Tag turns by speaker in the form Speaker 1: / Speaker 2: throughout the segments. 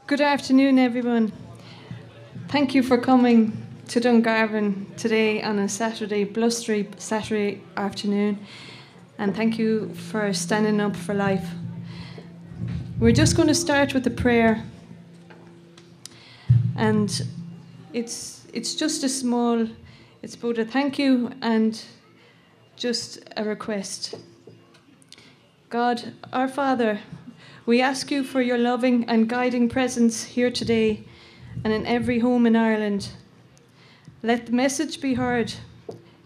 Speaker 1: Good afternoon, everyone. Thank you for coming to Dungarvan today on a Saturday, blustery Saturday afternoon, and thank you for standing up for life. We're just going to start with a prayer, and it's just a small, it's both a thank you and just a request. God, our Father, we ask you for your loving and guiding presence here today and in every home in Ireland. Let the message be heard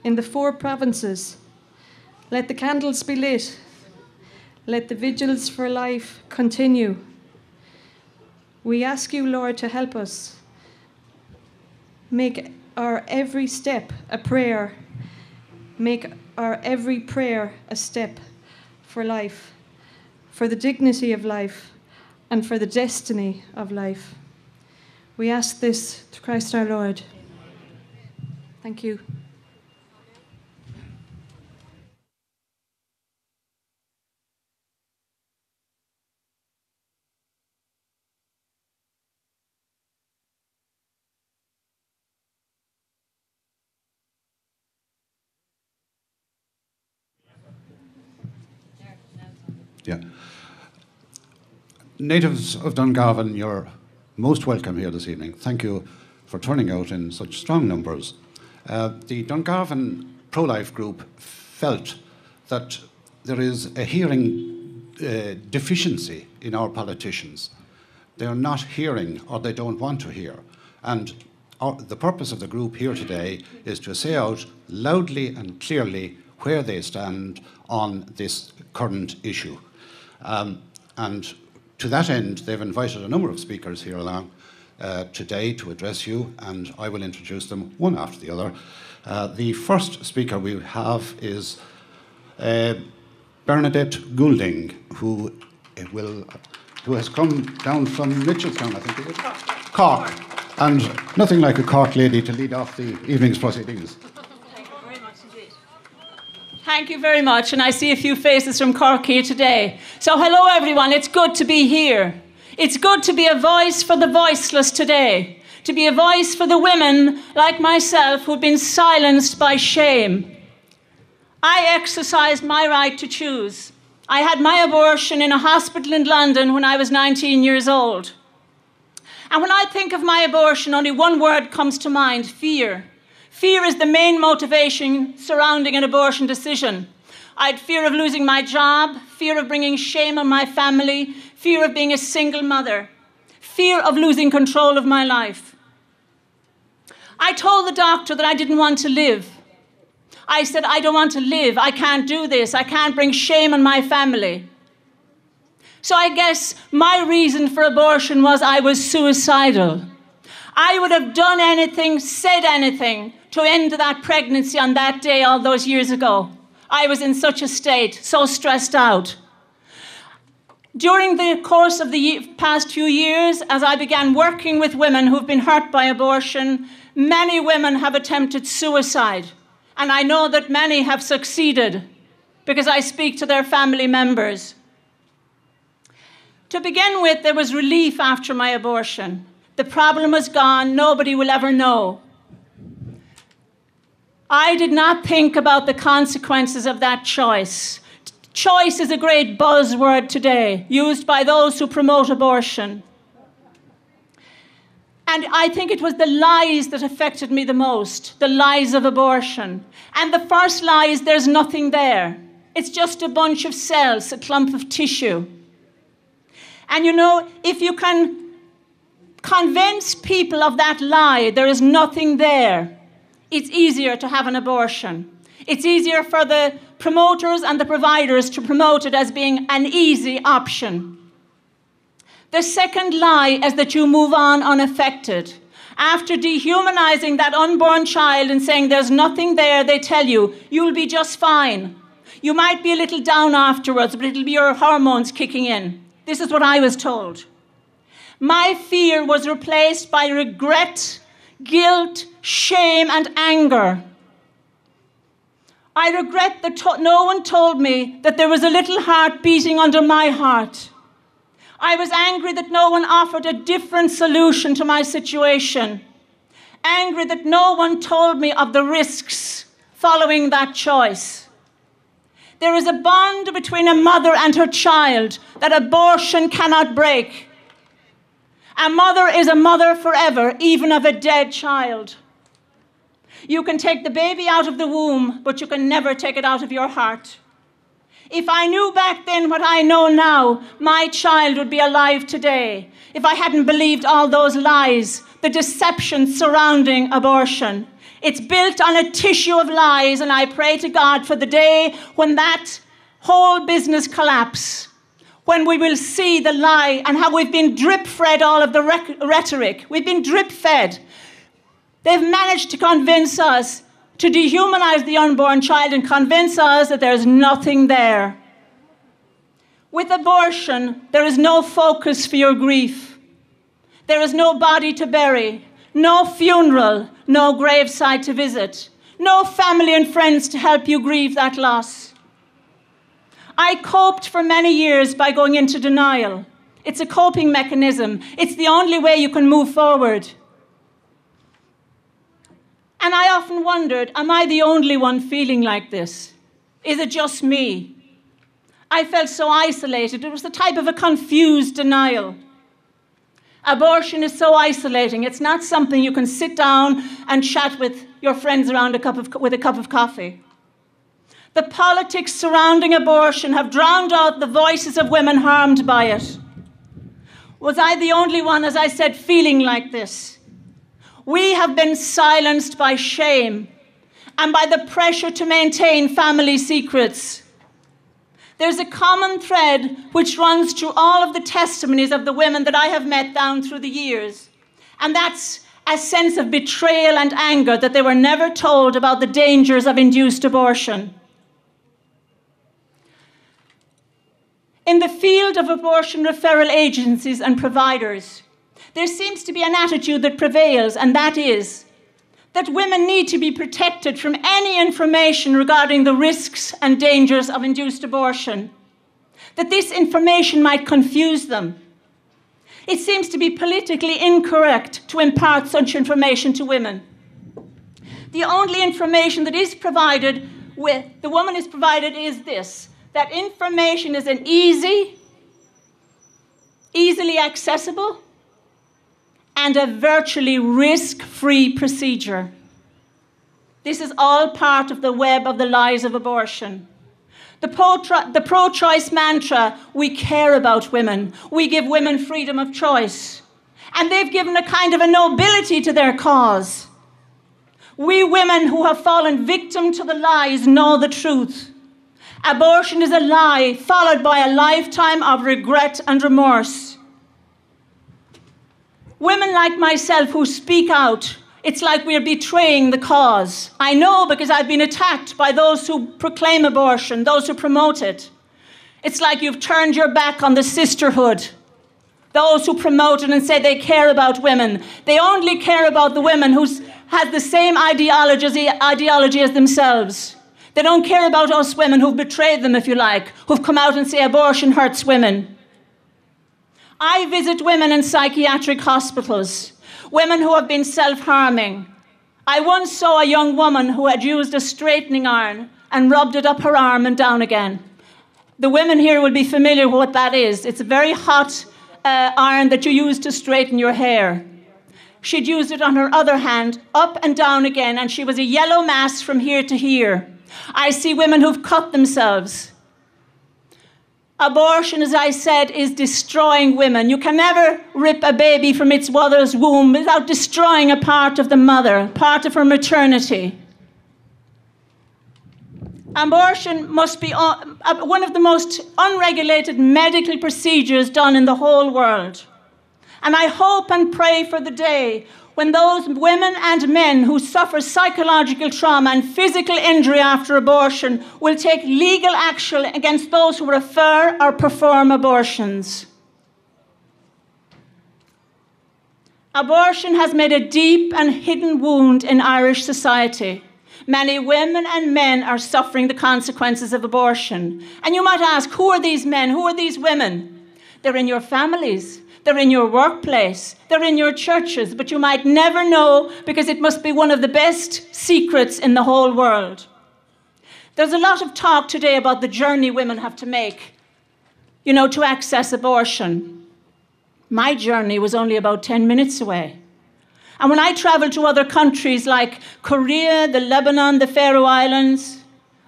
Speaker 1: in the 4 provinces. Let the candles be lit. Let the vigils for life continue. We ask you, Lord, to help us. Make our every step a prayer. Make our every prayer a step for life, for the dignity of life, and for the destiny of life. We ask this through Christ our Lord. Thank you.
Speaker 2: Yeah. Natives of Dungarvan, you're most welcome here this evening. Thank you for turning out in such strong numbers. The Dungarvan pro-life group felt that there is a hearing deficiency in our politicians. They're not hearing, or they don't want to hear. And the purpose of the group here today is to say out loudly and clearly where they stand on this current issue. And to that end, they've invited a number of speakers here along today to address you, and I will introduce them one after the other. The first speaker we have is Bernadette Goulding, who has come down from Mitchelstown, I think it is. Cork. And nothing like a Cork lady to lead off the evening's proceedings.
Speaker 3: Thank you very much, and I see a few faces from Cork here today. So hello everyone, it's good to be here. It's good to be a voice for the voiceless today, to be a voice for the women like myself who've been silenced by shame. I exercised my right to choose. I had my abortion in a hospital in London when I was 19 years old. And when I think of my abortion, only one word comes to mind: fear. Fear is the main motivation surrounding an abortion decision. I had fear of losing my job, fear of bringing shame on my family, fear of being a single mother, fear of losing control of my life. I told the doctor that I didn't want to live. I said, I don't want to live. I can't do this. I can't bring shame on my family. So I guess my reason for abortion was I was suicidal. I would have done anything, said anything, to end that pregnancy on that day all those years ago. I was in such a state, so stressed out. During the course of the past few years, as I began working with women who've been hurt by abortion, many women have attempted suicide. And I know that many have succeeded because I speak to their family members. To begin with, there was relief after my abortion. The problem was gone. Nobody will ever know. I did not think about the consequences of that choice. Choice is a great buzzword today, used by those who promote abortion. And I think it was the lies that affected me the most, the lies of abortion. And the first lie is there's nothing there. It's just a bunch of cells, a clump of tissue. And you know, if you can convince people of that lie, there is nothing there, it's easier to have an abortion. It's easier for the promoters and the providers to promote it as being an easy option. The second lie is that you move on unaffected. After dehumanizing that unborn child and saying there's nothing there, they tell you, you'll be just fine. You might be a little down afterwards, but it'll be your hormones kicking in. This is what I was told. My fear was replaced by regret, guilt, shame, and anger. I regret that no one told me that there was a little heart beating under my heart. I was angry that no one offered a different solution to my situation. Angry that no one told me of the risks following that choice. There is a bond between a mother and her child that abortion cannot break. A mother is a mother forever, even of a dead child. You can take the baby out of the womb, but you can never take it out of your heart. If I knew back then what I know now, my child would be alive today. If I hadn't believed all those lies, the deception surrounding abortion. It's built on a tissue of lies, and I pray to God for the day when that whole business collapses, when we will see the lie and how we've been drip-fed all of the rhetoric. We've been drip-fed. They've managed to convince us to dehumanize the unborn child and convince us that there's nothing there. With abortion, there is no focus for your grief. There is no body to bury, no funeral, no graveside to visit, no family and friends to help you grieve that loss. I coped for many years by going into denial. It's a coping mechanism. It's the only way you can move forward. And I often wondered, am I the only one feeling like this? Is it just me? I felt so isolated. It was the type of a confused denial. Abortion is so isolating. It's not something you can sit down and chat with your friends around with a cup of coffee. The politics surrounding abortion have drowned out the voices of women harmed by it. Was I the only one, as I said, feeling like this? We have been silenced by shame and by the pressure to maintain family secrets. There's a common thread which runs through all of the testimonies of the women that I have met down through the years, and that's a sense of betrayal and anger that they were never told about the dangers of induced abortion. In the field of abortion referral agencies and providers, there seems to be an attitude that prevails, and that is that women need to be protected from any information regarding the risks and dangers of induced abortion, that this information might confuse them. It seems to be politically incorrect to impart such information to women. The only information that is provided the woman is provided is this, that information is an easily accessible, and a virtually risk-free procedure. This is all part of the web of the lies of abortion. The pro-choice mantra, we care about women. We give women freedom of choice. And they've given a kind of a nobility to their cause. We women who have fallen victim to the lies know the truth. Abortion is a lie followed by a lifetime of regret and remorse. Women like myself who speak out, it's like we're betraying the cause. I know because I've been attacked by those who proclaim abortion, those who promote it. It's like you've turned your back on the sisterhood. Those who promote it and say they care about women. They only care about the women who have the same ideology as themselves. They don't care about us women who've betrayed them, if you like, who've come out and say abortion hurts women. I visit women in psychiatric hospitals, women who have been self-harming. I once saw a young woman who had used a straightening iron and rubbed it up her arm and down again. The women here will be familiar with what that is. It's a very hot iron that you use to straighten your hair. She'd used it on her other hand, up and down again, and she was a yellow mass from here to here. I see women who've cut themselves. Abortion, as I said, is destroying women. You can never rip a baby from its mother's womb without destroying a part of the mother, part of her maternity. Abortion must be one of the most unregulated medical procedures done in the whole world. And I hope and pray for the day when those women and men who suffer psychological trauma and physical injury after abortion will take legal action against those who refer or perform abortions. Abortion has made a deep and hidden wound in Irish society. Many women and men are suffering the consequences of abortion. And you might ask, who are these men? Who are these women? They're in your families. They're in your workplace. They're in your churches. But you might never know because it must be one of the best secrets in the whole world. There's a lot of talk today about the journey women have to make, to access abortion. My journey was only about 10 minutes away. And when I travel to other countries like Korea, the Lebanon, the Faroe Islands,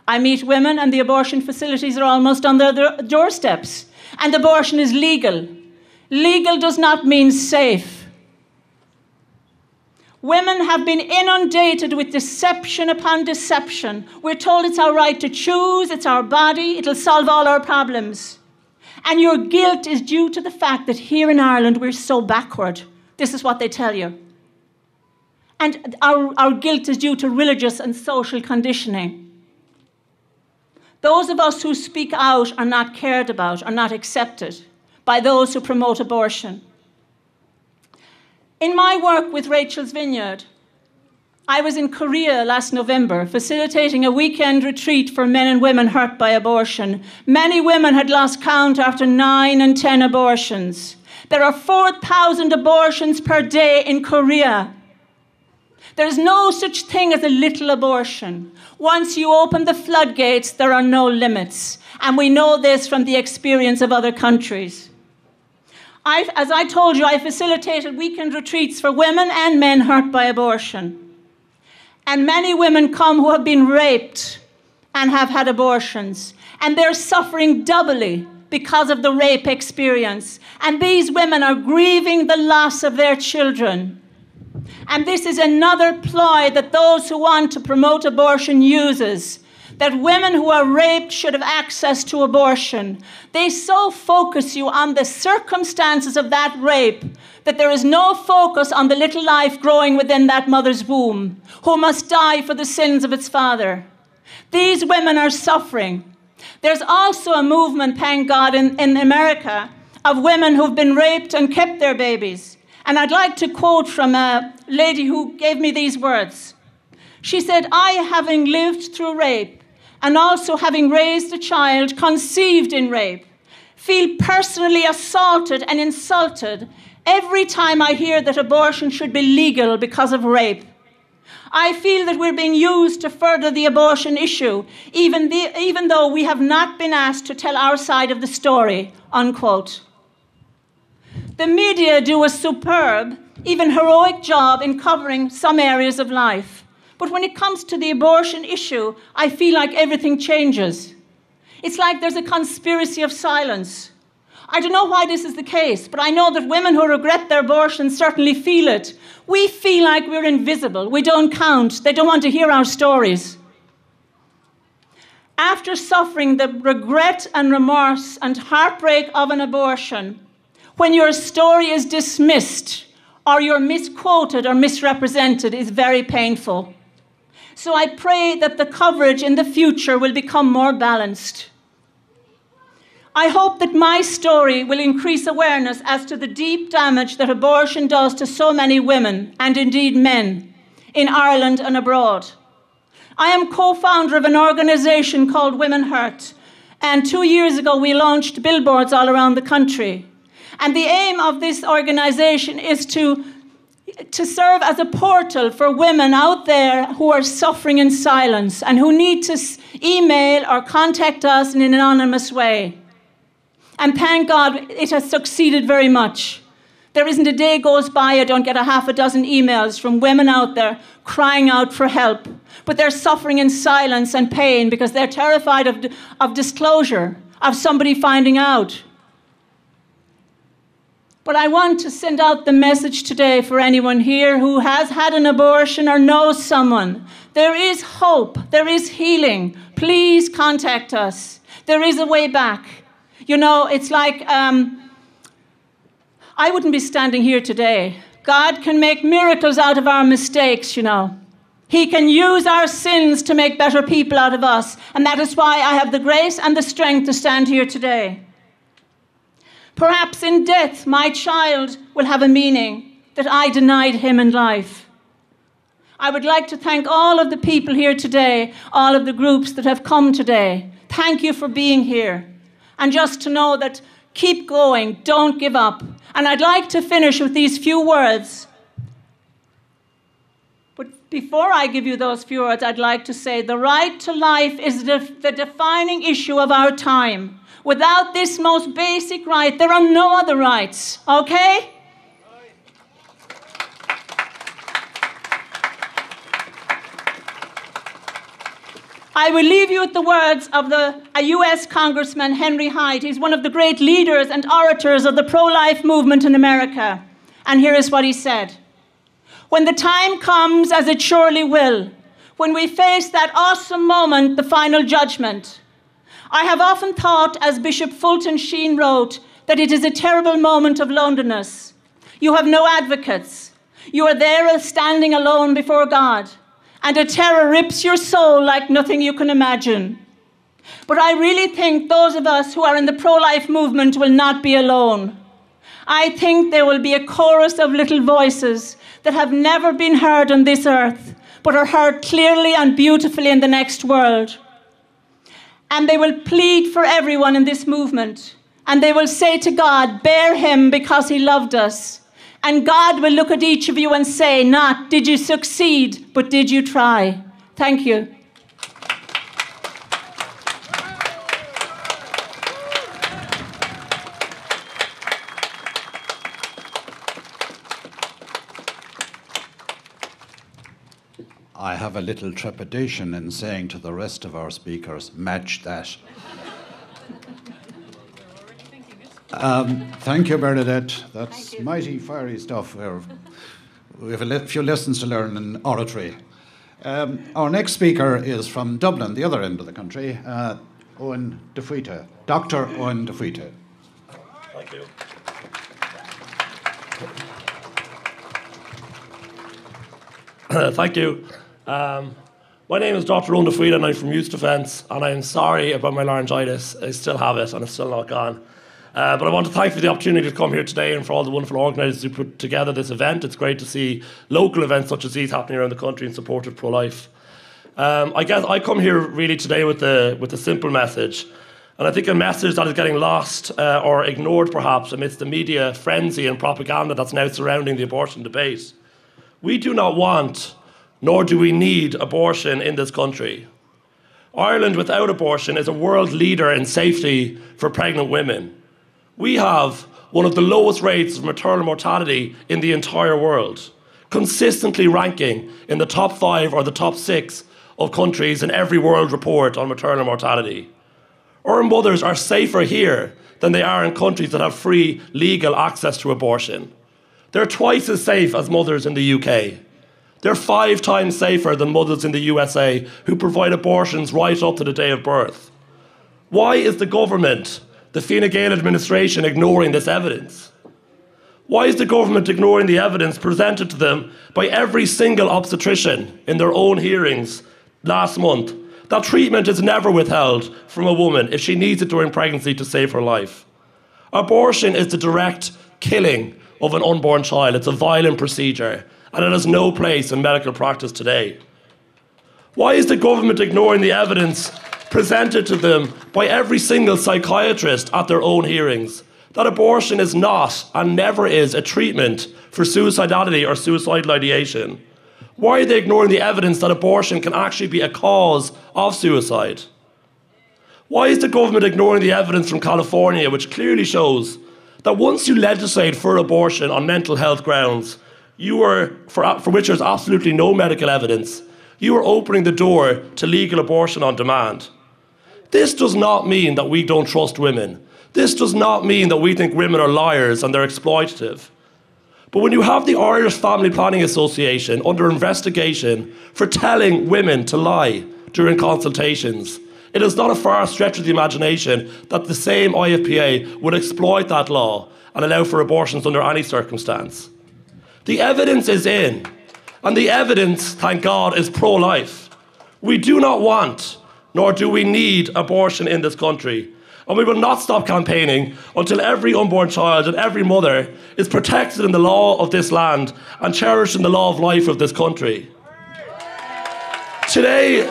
Speaker 3: I meet women and the abortion facilities are almost on their doorsteps. And abortion is legal. Legal does not mean safe. Women have been inundated with deception upon deception. We're told it's our right to choose, it's our body, it'll solve all our problems. And your guilt is due to the fact that here in Ireland we're so backward. This is what they tell you. And our guilt is due to religious and social conditioning. Those of us who speak out are not cared about, are not accepted by those who promote abortion. In my work with Rachel's Vineyard, I was in Korea last November facilitating a weekend retreat for men and women hurt by abortion. Many women had lost count after 9 and 10 abortions. There are 4,000 abortions per day in Korea. There's no such thing as a little abortion. Once you open the floodgates, there are no limits. And we know this from the experience of other countries. As I told you, I facilitated weekend retreats for women and men hurt by abortion. And many women come who have been raped and have had abortions. And they're suffering doubly because of the rape experience. And these women are grieving the loss of their children. And this is another ploy that those who want to promote abortion uses, that women who are raped should have access to abortion. They so focus you on the circumstances of that rape that there is no focus on the little life growing within that mother's womb, who must die for the sins of its father. These women are suffering. There's also a movement, thank God, in America of women who've been raped and kept their babies. And I'd like to quote from a lady who gave me these words. She said, "I, having lived through rape and also having raised a child conceived in rape, feel personally assaulted and insulted every time I hear that abortion should be legal because of rape. I feel that we're being used to further the abortion issue, even though we have not been asked to tell our side of the story," unquote. The media do a superb, even heroic job in covering some areas of life. But when it comes to the abortion issue, I feel like everything changes. It's like there's a conspiracy of silence. I don't know why this is the case, but I know that women who regret their abortion certainly feel it. We feel like we're invisible. We don't count. They don't want to hear our stories. After suffering the regret and remorse and heartbreak of an abortion, when your story is dismissed or you're misquoted or misrepresented, is very painful. So I pray that the coverage in the future will become more balanced. I hope that my story will increase awareness as to the deep damage that abortion does to so many women, and indeed men, in Ireland and abroad. I am co-founder of an organisation called Women Hurt, and 2 years ago we launched billboards all around the country. And the aim of this organisation is to serve as a portal for women out there who are suffering in silence and who need to email or contact us in an anonymous way. And thank God it has succeeded very much. There isn't a day goes by I don't get a half a dozen emails from women out there crying out for help. But they're suffering in silence and pain because they're terrified of disclosure, of somebody finding out. But I want to send out the message today for anyone here who has had an abortion or knows someone. There is hope. There is healing. Please contact us. There is a way back. You know, it's like I wouldn't be standing here today. God can make miracles out of our mistakes, you know. He can use our sins to make better people out of us. And that is why I have the grace and the strength to stand here today. Perhaps in death, my child will have a meaning that I denied him in life. I would like to thank all of the people here today, all of the groups that have come today. Thank you for being here. And just to know that Keep going. Don't give up. And I'd like to finish with these few words. But before I give you those few words, I'd like to say the right to life is the defining issue of our time. Without this most basic right, there are no other rights. Okay? I will leave you with the words of a US Congressman, Henry Hyde. He's one of the great leaders and orators of the pro-life movement in America. And here is what he said. When the time comes, as it surely will, when we face that awesome moment, the final judgment, I have often thought, as Bishop Fulton Sheen wrote, that it is a terrible moment of loneliness. You have no advocates. You are there standing alone before God. And a terror rips your soul like nothing you can imagine. But I really think those of us who are in the pro-life movement will not be alone. I think there will be a chorus of little voices that have never been heard on this earth, but are heard clearly and beautifully in the next world. And they will plead for everyone in this movement. And they will say to God, bear him because he loved us. And God will look at each of you and say, not, did you succeed, but did you try? Thank you.
Speaker 2: I have a little trepidation in saying to the rest of our speakers, match that. Thank you, Bernadette. That's mighty fiery stuff. We have a few lessons to learn in oratory. Our next speaker is from Dublin, the other end of the country, Owen DeFuita, Dr. Owen DeFuita.
Speaker 4: Thank you. Thank you. My name is Dr. Owen DeFuita and I'm from Youth Defence, and I'm sorry about my laryngitis. I still have it and it's still not gone. But I want to thank you for the opportunity to come here today and for all the wonderful organisers who put together this event. It's great to see local events such as these happening around the country in support of pro-life. I guess I come here really today with a simple message. And I think a message that is getting lost or ignored perhaps amidst the media frenzy and propaganda that's now surrounding the abortion debate. We do not want, nor do we need abortion in this country. Ireland without abortion is a world leader in safety for pregnant women. We have one of the lowest rates of maternal mortality in the entire world, consistently ranking in the top 5 or the top 6 of countries in every world report on maternal mortality. Our mothers are safer here than they are in countries that have free legal access to abortion. They're twice as safe as mothers in the UK. They're 5 times safer than mothers in the USA who provide abortions right up to the day of birth. Why is the government, the Fine Gael administration, ignoring this evidence? Why is the government ignoring the evidence presented to them by every single obstetrician in their own hearings last month? That treatment is never withheld from a woman if she needs it during pregnancy to save her life. Abortion is the direct killing of an unborn child. It's a violent procedure, and it has no place in medical practice today. Why is the government ignoring the evidence presented to them by every single psychiatrist at their own hearings that abortion is not and never is a treatment for suicidality or suicidal ideation? Why are they ignoring the evidence that abortion can actually be a cause of suicide? Why is the government ignoring the evidence from California, which clearly shows that once you legislate for abortion on mental health grounds, for which there's absolutely no medical evidence, you are opening the door to legal abortion on demand? This does not mean that we don't trust women. This does not mean that we think women are liars and they're exploitative. But when you have the Irish Family Planning Association under investigation for telling women to lie during consultations, it is not a far stretch of the imagination that the same IFPA would exploit that law and allow for abortions under any circumstance. The evidence is in, and the evidence, thank God, is pro-life. We do not want, nor do we need abortion in this country. And we will not stop campaigning until every unborn child and every mother is protected in the law of this land and cherished in the law of life of this country. Today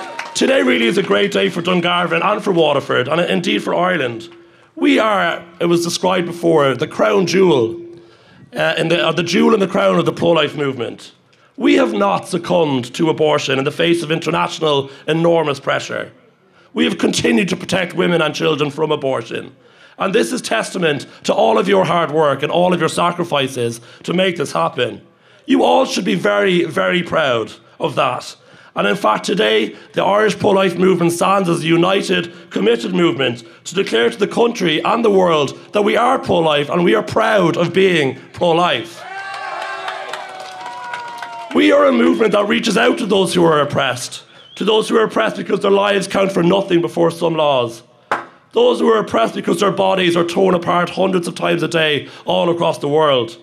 Speaker 4: really is a great day for Dungarvan and for Waterford, and indeed for Ireland. We are, it was described before, the crown jewel, the jewel in the crown of the pro-life movement. We have not succumbed to abortion in the face of international enormous pressure. We have continued to protect women and children from abortion. And this is testament to all of your hard work and all of your sacrifices to make this happen. You all should be very, very proud of that. And in fact, today, the Irish pro-life movement stands as a united, committed movement to declare to the country and the world that we are pro-life and we are proud of being pro-life. We are a movement that reaches out to those who are oppressed because their lives count for nothing before some laws. Those who are oppressed because their bodies are torn apart hundreds of times a day all across the world.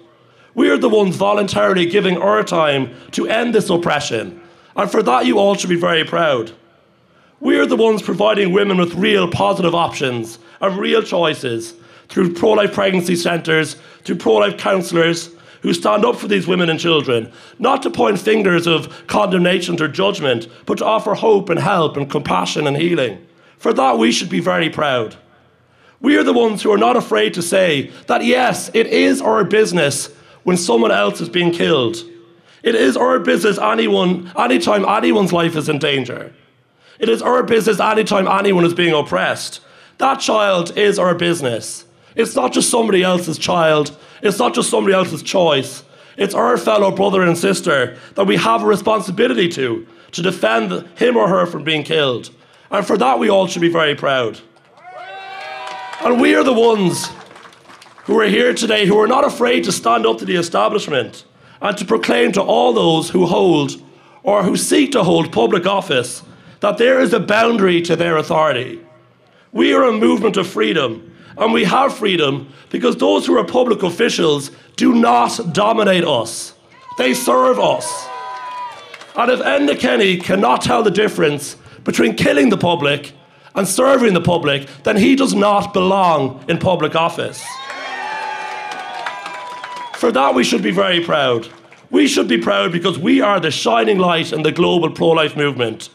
Speaker 4: We are the ones voluntarily giving our time to end this oppression. And for that, you all should be very proud. We are the ones providing women with real positive options and real choices through pro-life pregnancy centres, through pro-life counsellors who stand up for these women and children, not to point fingers of condemnation or judgment, but to offer hope and help and compassion and healing. For that, we should be very proud. We are the ones who are not afraid to say that, yes, it is our business when someone else is being killed. It is our business anytime anyone's life is in danger. It is our business anytime anyone is being oppressed. That child is our business. It's not just somebody else's child. It's not just somebody else's choice. It's our fellow brother and sister that we have a responsibility to defend him or her from being killed. And for that, we all should be very proud. And we are the ones who are here today who are not afraid to stand up to the establishment and to proclaim to all those who hold or who seek to hold public office that there is a boundary to their authority. We are a movement of freedom, and we have freedom because those who are public officials do not dominate us. They serve us. And if Enda Kenny cannot tell the difference between killing the public and serving the public, then he does not belong in public office. For that, we should be very proud. We should be proud because we are the shining light in the global pro-life movement.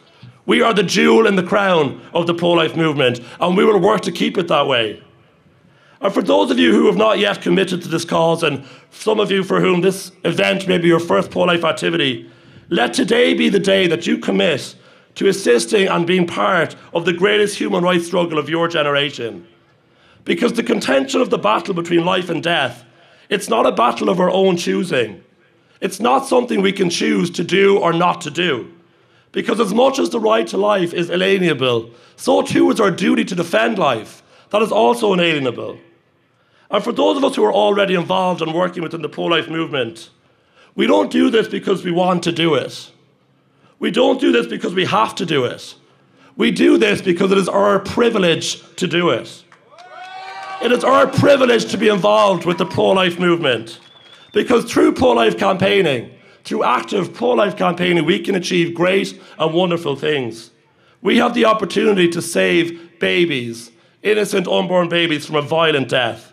Speaker 4: We are the jewel in the crown of the pro-life movement, and we will work to keep it that way. And for those of you who have not yet committed to this cause, and some of you for whom this event may be your first pro-life activity, let today be the day that you commit to assisting and being part of the greatest human rights struggle of your generation. Because the contention of the battle between life and death, it's not a battle of our own choosing. It's not something we can choose to do or not to do. Because as much as the right to life is inalienable, so too is our duty to defend life. That is also inalienable. And for those of us who are already involved and working within the pro-life movement, we don't do this because we want to do it. We don't do this because we have to do it. We do this because it is our privilege to do it. It is our privilege to be involved with the pro-life movement. Because through pro-life campaigning, through active pro-life campaigning, we can achieve great and wonderful things. We have the opportunity to save babies, innocent unborn babies, from a violent death,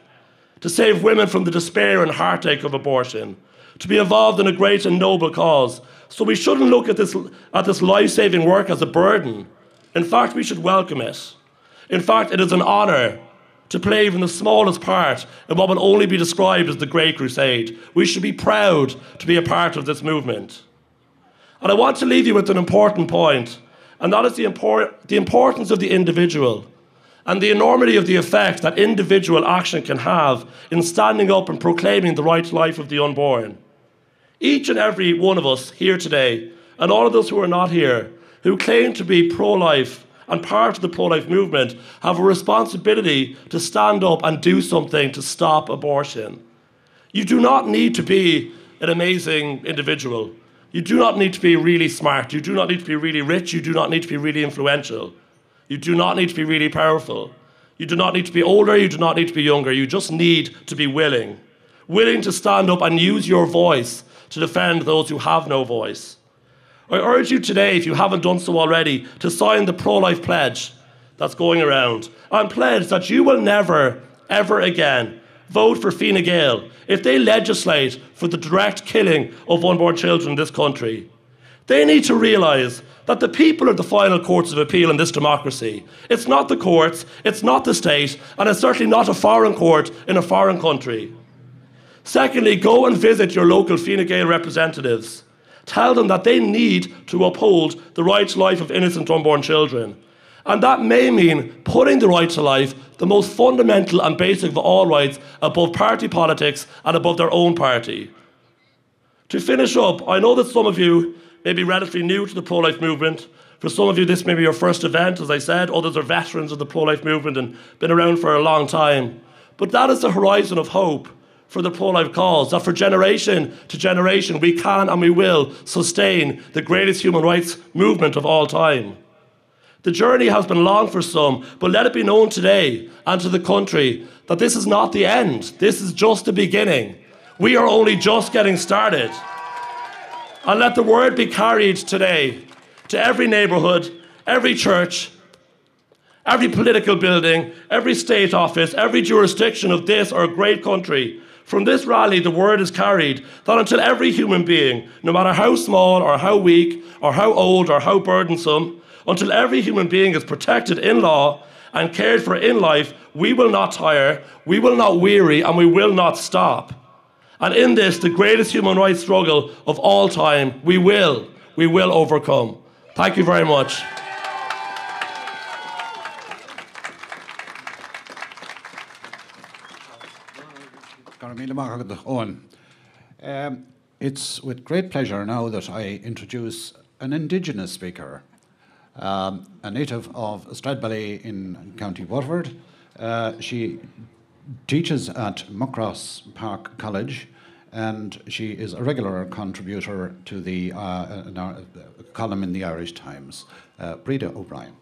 Speaker 4: to save women from the despair and heartache of abortion, to be involved in a great and noble cause. So we shouldn't look at this life-saving work as a burden. In fact, we should welcome it. In fact, it is an honour to play even the smallest part in what will only be described as the Great Crusade. We should be proud to be a part of this movement. And I want to leave you with an important point, and that is the importance of the individual and the enormity of the effect that individual action can have in standing up and proclaiming the right to life of the unborn. Each and every one of us here today, and all of those who are not here, who claim to be pro-life and part of the pro-life movement, have a responsibility to stand up and do something to stop abortion. You do not need to be an amazing individual. You do not need to be really smart. You do not need to be really rich. You do not need to be really influential. You do not need to be really powerful. You do not need to be older. You do not need to be younger. You just need to be willing to stand up and use your voice to defend those who have no voice. I urge you today, if you haven't done so already, to sign the pro-life pledge that's going around and pledge that you will never, ever again vote for Fine Gael if they legislate for the direct killing of unborn children in this country. They need to realise that the people are the final courts of appeal in this democracy. It's not the courts, it's not the state, and it's certainly not a foreign court in a foreign country. Secondly, go and visit your local Fine Gael representatives. Tell them that they need to uphold the right to life of innocent unborn children. And that may mean putting the right to life, the most fundamental and basic of all rights, above party politics and above their own party. To finish up, I know that some of you may be relatively new to the pro-life movement. For some of you, this may be your first event, as I said. Others are veterans of the pro-life movement and been around for a long time. But that is the horizon of hope for the pro-life cause, that for generation to generation we can and we will sustain the greatest human rights movement of all time. The journey has been long for some, but let it be known today and to the country that this is not the end. This is just the beginning. We are only just getting started. And let the word be carried today to every neighbourhood, every church, every political building, every state office, every jurisdiction of this our great country. From this rally, the word is carried that until every human being, no matter how small or how weak or how old or how burdensome, until every human being is protected in law and cared for in life, we will not tire, we will not weary, and we will not stop. And in this, the greatest human rights struggle of all time, we will overcome. Thank you very much.
Speaker 2: It's with great pleasure now that I introduce an Indigenous speaker, a native of Stradbally in County Waterford. She teaches at Muckross Park College, and she is a regular contributor to the column in the Irish Times. Breda O'Brien.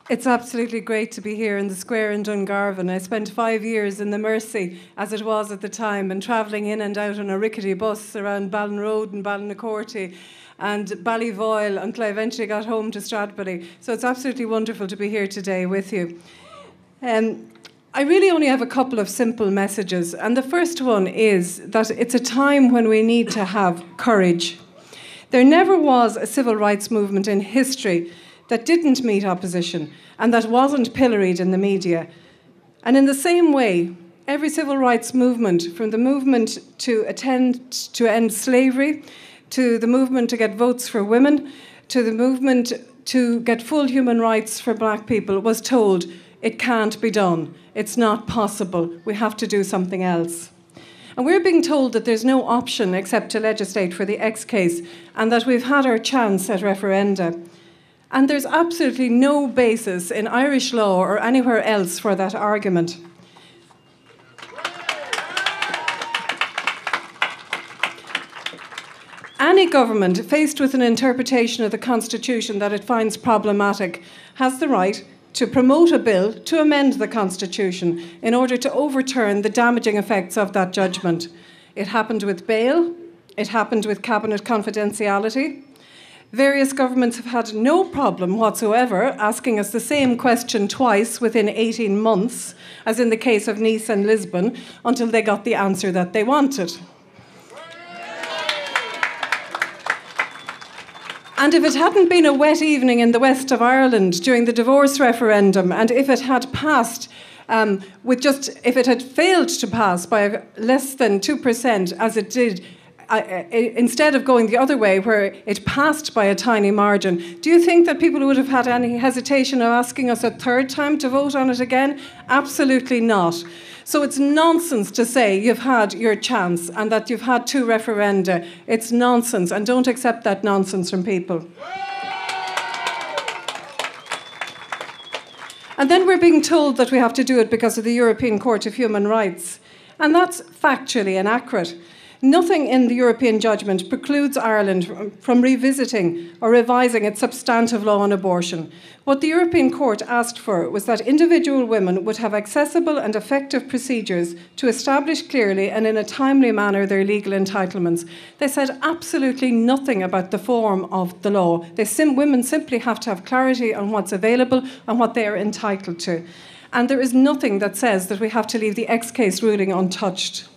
Speaker 5: It's absolutely great to be here in the square in Dungarvan. I spent 5 years in the Mercy, as it was at the time, and travelling in and out on a rickety bus around Ballin Road and Ballinacorty and Ballyvoyle until I eventually got home to Stradbally. So it's absolutely wonderful to be here today with you. I really only have a couple of simple messages, and the first one is that it's a time when we need to have courage. There never was a civil rights movement in history that didn't meet opposition and that wasn't pilloried in the media. And in the same way, every civil rights movement, from the movement to end slavery, to the movement to get votes for women, to the movement to get full human rights for black people, was told it can't be done. It's not possible. We have to do something else. And we're being told that there's no option except to legislate for the X case and that we've had our chance at referenda. And there's absolutely no basis in Irish law or anywhere else for that argument. Any government faced with an interpretation of the Constitution that it finds problematic has the right to promote a bill to amend the Constitution in order to overturn the damaging effects of that judgment. It happened with bail. It happened with cabinet confidentiality. Various governments have had no problem whatsoever asking us the same question twice within 18 months, as in the case of Nice and Lisbon, until they got the answer that they wanted. And if it hadn't been a wet evening in the west of Ireland during the divorce referendum, and if it had passed if it had failed to pass by less than 2%, as it did, instead of going the other way, where it passed by a tiny margin, do you think that people would have had any hesitation of asking us a third time to vote on it again? Absolutely not. So it's nonsense to say you've had your chance and that you've had 2 referenda. It's nonsense, and don't accept that nonsense from people. And then we're being told that we have to do it because of the European Court of Human Rights. And that's factually inaccurate. Nothing in the European judgment precludes Ireland from revisiting or revising its substantive law on abortion. What the European Court asked for was that individual women would have accessible and effective procedures to establish clearly and in a timely manner their legal entitlements. They said absolutely nothing about the form of the law. Women simply have to have clarity on what's available and what they are entitled to. And there is nothing that says that we have to leave the X case ruling untouched.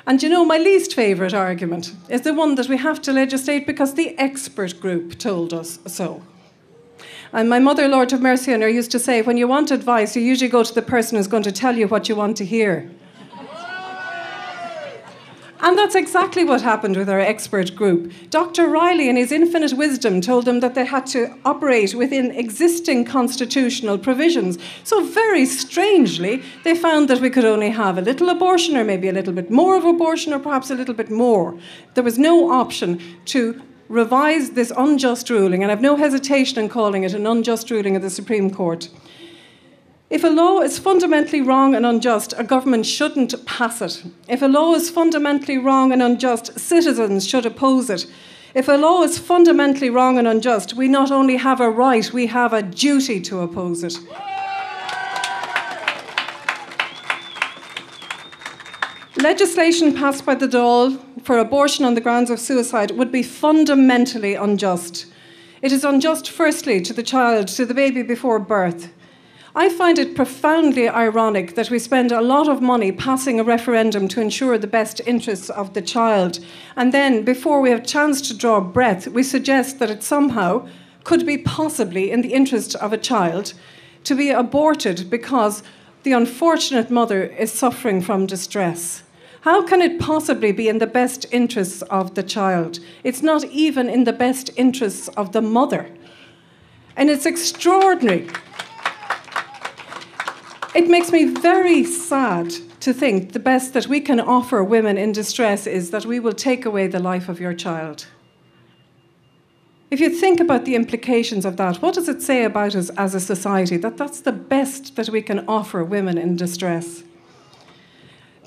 Speaker 5: And you know, my least favourite argument is the one that we have to legislate because the expert group told us so. And my mother, Lord have mercy on her, used to say, when you want advice, you usually go to the person who's going to tell you what you want to hear. And that's exactly what happened with our expert group. Dr. Riley, in his infinite wisdom, told them that they had to operate within existing constitutional provisions. So very strangely, they found that we could only have a little abortion, or maybe a little bit more of abortion, or perhaps a little bit more. There was no option to revise this unjust ruling, and I've no hesitation in calling it an unjust ruling of the Supreme Court. If a law is fundamentally wrong and unjust, a government shouldn't pass it. If a law is fundamentally wrong and unjust, citizens should oppose it. If a law is fundamentally wrong and unjust, we not only have a right, we have a duty to oppose it. Legislation passed by the Dáil for abortion on the grounds of suicide would be fundamentally unjust. It is unjust, firstly, to the child, to the baby before birth. I find it profoundly ironic that we spend a lot of money passing a referendum to ensure the best interests of the child, and then, before we have a chance to draw breath, we suggest that it somehow could be possibly in the interest of a child to be aborted because the unfortunate mother is suffering from distress. How can it possibly be in the best interests of the child? It's not even in the best interests of the mother. And it's extraordinary. It makes me very sad to think the best that we can offer women in distress is that we will take away the life of your child. If you think about the implications of that, what does it say about us as a society? That's the best that we can offer women in distress.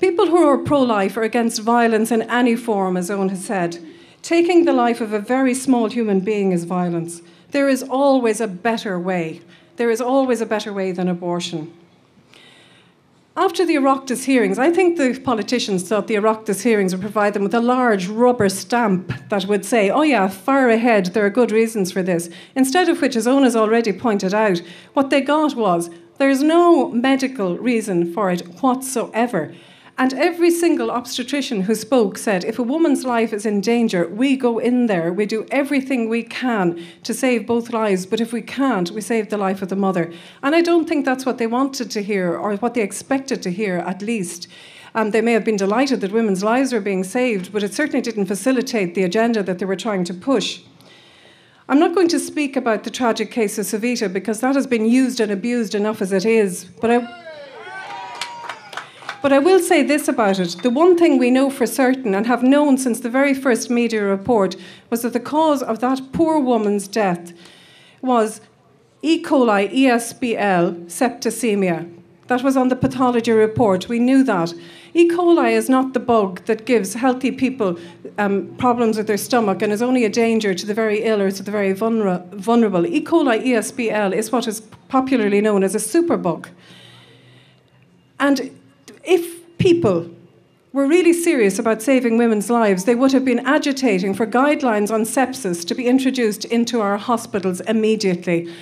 Speaker 5: People who are pro-life are against violence in any form, as Owen has said. Taking the life of a very small human being is violence. There is always a better way. There is always a better way than abortion. After the Oireachtas hearings, I think the politicians thought the Oireachtas hearings would provide them with a large rubber stamp that would say, oh yeah, far ahead, there are good reasons for this. Instead of which, as Owen has already pointed out, what they got was, there's no medical reason for it whatsoever. And every single obstetrician who spoke said, if a woman's life is in danger, we go in there, we do everything we can to save both lives, but if we can't, we save the life of the mother. And I don't think that's what they wanted to hear, or what they expected to hear, at least. They may have been delighted that women's lives were being saved, but it certainly didn't facilitate the agenda that they were trying to push. I'm not going to speak about the tragic case of Savita, because that has been used and abused enough as it is, But I will say this about it. The one thing we know for certain, and have known since the very first media report, was that the cause of that poor woman's death was E. coli, ESBL, septicemia. That was on the pathology report. We knew that. E. coli is not the bug that gives healthy people problems with their stomach and is only a danger to the very ill or to the very vulnerable. E. coli, ESBL, is what is popularly known as a superbug. And if people were really serious about saving women's lives, they would have been agitating for guidelines on sepsis to be introduced into our hospitals immediately.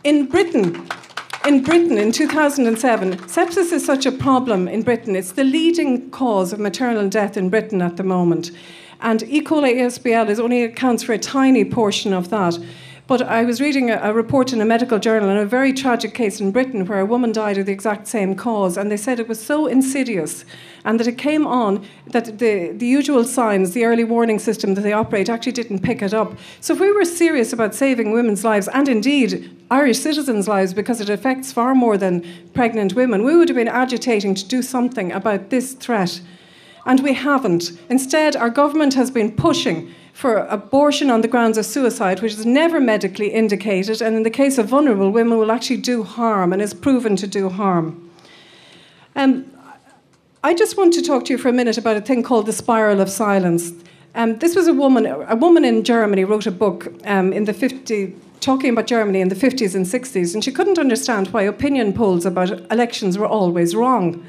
Speaker 5: In Britain in 2007, sepsis is such a problem in Britain. It's the leading cause of maternal death in Britain at the moment. And E. coli ESBL only accounts for a tiny portion of that. But I was reading a report in a medical journal on a very tragic case in Britain where a woman died of the exact same cause, and they said it was so insidious and that it came on that the usual signs, the early warning system that they operate, actually didn't pick it up. So if we were serious about saving women's lives, and indeed Irish citizens' lives, because it affects far more than pregnant women, we would have been agitating to do something about this threat. And we haven't. Instead, our government has been pushing for abortion on the grounds of suicide, which is never medically indicated, and in the case of vulnerable women will actually do harm and is proven to do harm. I just want to talk to you for a minute about a thing called the spiral of silence. This was a woman in Germany wrote a book in the 50s, talking about Germany in the 50s and 60s, and she couldn't understand why opinion polls about elections were always wrong.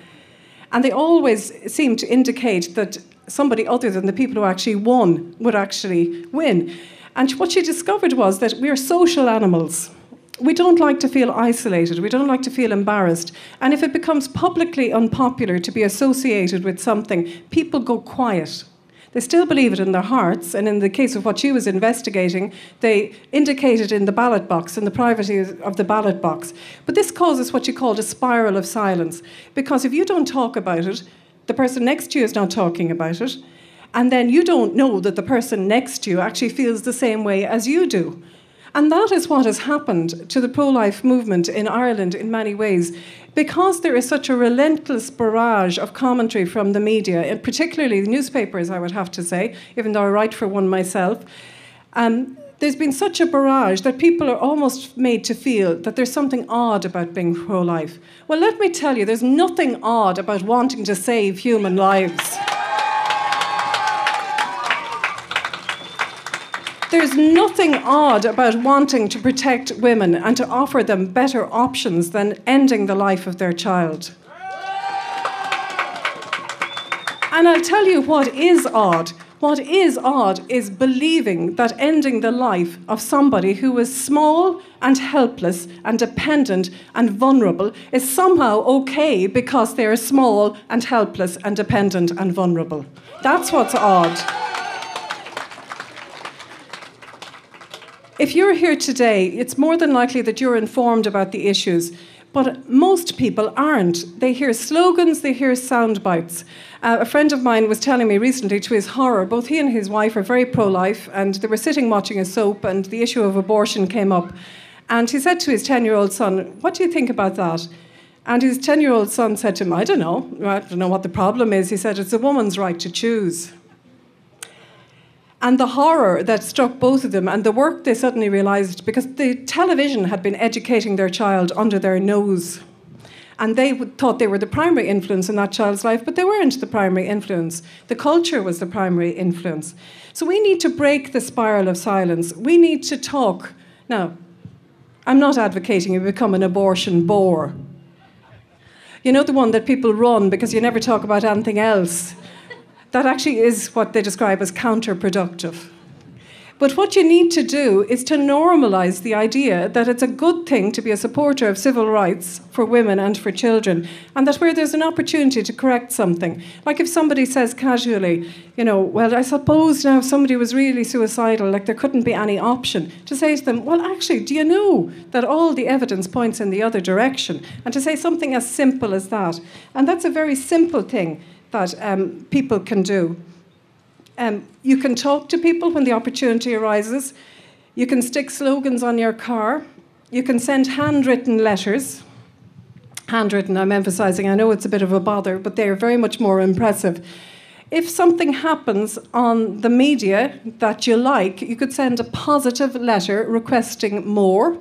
Speaker 5: And they always seemed to indicate that somebody other than the people who actually won would actually win. And what she discovered was that we are social animals. we don't like to feel isolated. We don't like to feel embarrassed. And if it becomes publicly unpopular to be associated with something, people go quiet. They still believe it in their hearts, and in the case of what she was investigating, they indicated in the ballot box, in the privacy of the ballot box. But this causes what you called a spiral of silence, because if you don't talk about it, the person next to you is not talking about it, and then you don't know that the person next to you actually feels the same way as you do. And that is what has happened to the pro-life movement in Ireland in many ways. Because there is such a relentless barrage of commentary from the media, and particularly the newspapers, I would have to say, even though I write for one myself, there's been such a barrage that people are almost made to feel that there's something odd about being pro-life. Well, let me tell you, there's nothing odd about wanting to save human lives. There's nothing odd about wanting to protect women and to offer them better options than ending the life of their child. And I'll tell you what is odd. What is odd is believing that ending the life of somebody who is small and helpless and dependent and vulnerable is somehow okay because they're small and helpless and dependent and vulnerable. That's what's odd. If you're here today, it's more than likely that you're informed about the issues, but most people aren't. They hear slogans, they hear sound bites. A friend of mine was telling me recently, to his horror, both he and his wife are very pro-life, and they were sitting watching a soap, and the issue of abortion came up. And he said to his 10-year-old son, "What do you think about that?" And his 10-year-old son said to him, I don't know what the problem is. He said, "It's a woman's right to choose." And the horror that struck both of them, and the work they suddenly realised, because the television had been educating their child under their nose. And they thought they were the primary influence in that child's life, but they weren't the primary influence. The culture was the primary influence. So we need to break the spiral of silence. We need to talk. Now, I'm not advocating you become an abortion bore. You know, the one that people run because you never talk about anything else. That actually is what they describe as counterproductive. But what you need to do is to normalise the idea that it's a good thing to be a supporter of civil rights for women and for children, and that where there's an opportunity to correct something, like if somebody says casually, well, I suppose now if somebody was really suicidal, like there couldn't be any option, to say to them, well, actually, do you know that all the evidence points in the other direction? And to say something as simple as that. And that's a very simple thing that people can do. You can talk to people when the opportunity arises. You can stick slogans on your car. You can send handwritten letters. Handwritten, I'm emphasising. I know it's a bit of a bother, but they're very much more impressive. If something happens on the media that you like, you could send a positive letter requesting more.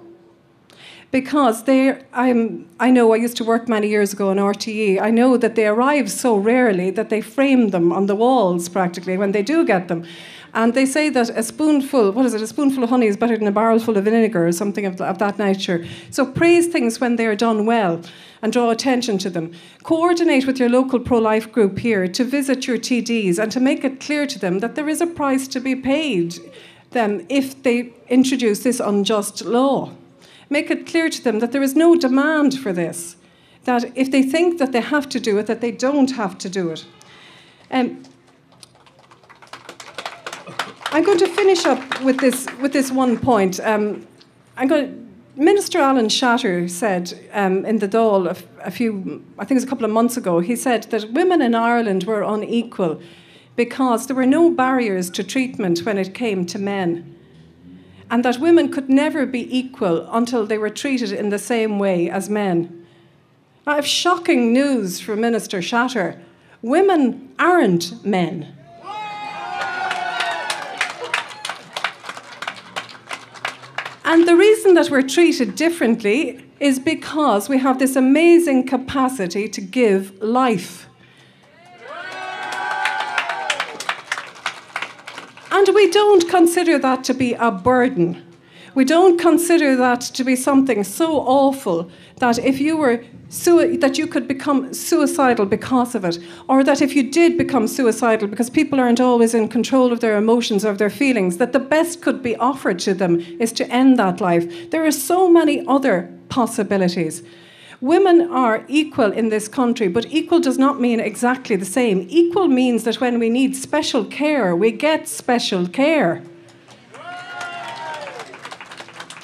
Speaker 5: Because I know I used to work many years ago in RTE. I know that they arrive so rarely that they frame them on the walls practically when they do get them. And they say that a spoonful of honey is better than a barrel full of vinegar or something of that nature. So praise things when they are done well and draw attention to them. Coordinate with your local pro-life group here to visit your TDs and to make it clear to them that there is a price to be paid them if they introduce this unjust law. Make it clear to them that there is no demand for this, that if they think that they have to do it, that they don't have to do it. I'm going to finish up with this one point. Minister Alan Shatter said in the Dáil I think it was a couple of months ago, he said that women in Ireland were unequal because there were no barriers to treatment when it came to men. And that women could never be equal until they were treated in the same way as men. Now, I have shocking news for Minister Shatter. Women aren't men. And the reason that we're treated differently is because we have this amazing capacity to give life. And we don't consider that to be a burden. We don't consider that to be something so awful that if you were that you could become suicidal because of it, or that if you did become suicidal, because people aren't always in control of their emotions or of their feelings, that the best could be offered to them is to end that life. There are so many other possibilities. Women are equal in this country, but equal does not mean exactly the same. Equal means that when we need special care, we get special care.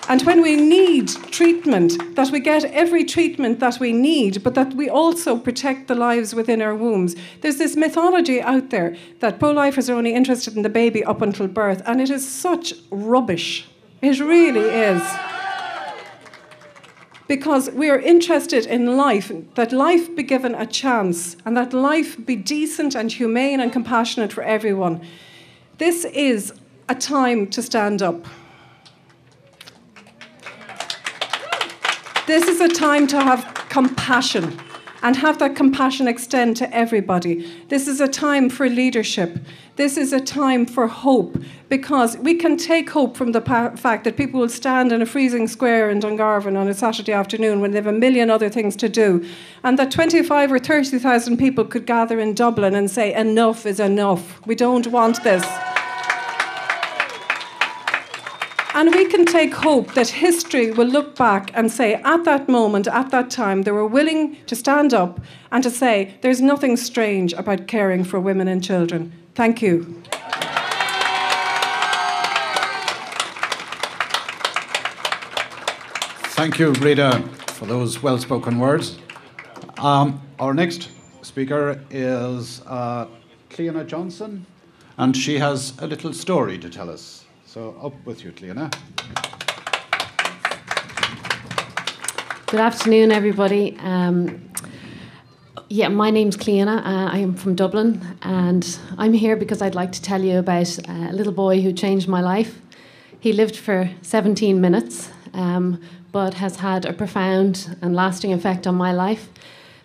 Speaker 5: And when we need treatment, that we get every treatment that we need, but that we also protect the lives within our wombs. There's this mythology out there that pro-lifers are only interested in the baby up until birth, and it is such rubbish. It really is. Because we are interested in life, that life be given a chance, and that life be decent and humane and compassionate for everyone. This is a time to stand up. This is a time to have compassion and have that compassion extend to everybody. This is a time for leadership. This is a time for hope, because we can take hope from the fact that people will stand in a freezing square in Dungarvan on a Saturday afternoon when they have a million other things to do, and that 25 or 30,000 people could gather in Dublin and say, enough is enough. We don't want this. And we can take hope that history will look back and say, at that moment, at that time, they were willing to stand up and to say, there's nothing strange about caring for women and children. Thank you.
Speaker 2: Thank you, Rita, for those well-spoken words. Our next speaker is Cleona Johnson, and she has a little story to tell us. So up with you, Cleona.
Speaker 6: Good afternoon, everybody. My name's Cleona. I am from Dublin, and I'm here because I'd like to tell you about a little boy who changed my life. He lived for 17 minutes, but has had a profound and lasting effect on my life.